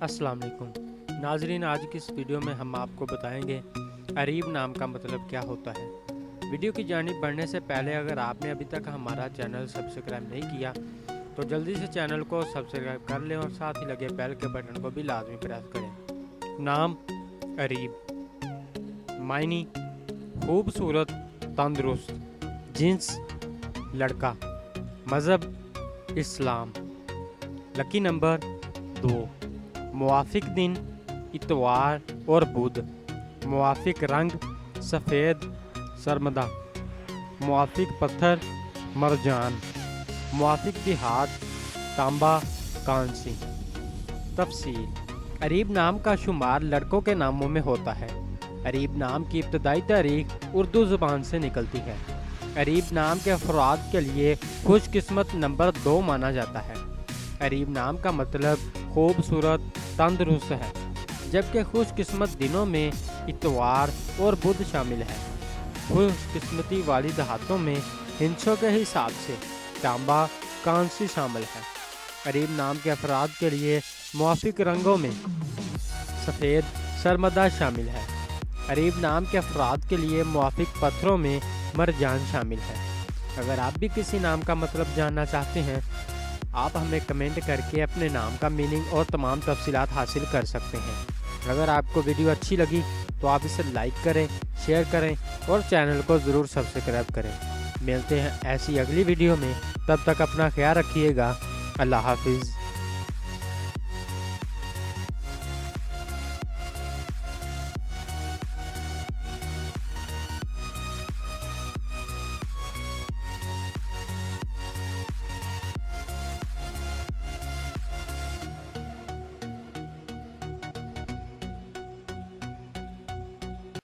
अस्सलाम वालेकुम नाजरीन, आज की इस वीडियो में हम आपको बताएंगे अरीब नाम का मतलब क्या होता है। वीडियो की जानिब बढ़ने से पहले अगर आपने अभी तक हमारा चैनल सब्सक्राइब नहीं किया तो जल्दी से चैनल को सब्सक्राइब कर लें और साथ ही लगे बेल के बटन को भी लाजमी प्रेस करें। नाम अरीब, मायनी खूबसूरत, तंदुरुस्त, जिन्स लड़का, मज़हब इस्लाम, लकी नंबर 2, मुवाफिक दिन इतवार और बुध, मुवाफिक रंग सफ़ेद सरमदा, मुवाफिक पत्थर मरजान, मुवाफिक देहात तांबा कांसी। तफसील, अरीब नाम का शुमार लड़कों के नामों में होता है। अरीब नाम की इब्तदाई तारीख उर्दू ज़ुबान से निकलती है। अरीब नाम के अफराद के लिए खुशकिस्मत नंबर 2 माना जाता है। अरीब नाम का मतलब खूबसूरत तंदुरुस्त है, जबकि खुशकिस्मत दिनों में इतवार और बुध शामिल है। खुशकिस्मती वाली दहातों में हिंसों के हिसाब से तांबा कांसी शामिल है। अरीब नाम के अफराद के लिए मुवाफिक रंगों में सफ़ेद सरमदा शामिल है। अरीब नाम के अफराद के लिए मुवाफिक पत्थरों में मरजान शामिल है। अगर आप भी किसी नाम का मतलब जानना चाहते हैं, आप हमें कमेंट करके अपने नाम का मीनिंग और तमाम तफसीलात हासिल कर सकते हैं। अगर आपको वीडियो अच्छी लगी तो आप इसे लाइक करें, शेयर करें और चैनल को ज़रूर सब्सक्राइब करें। मिलते हैं ऐसी अगली वीडियो में, तब तक अपना ख्याल रखिएगा। अल्लाह हाफिज़।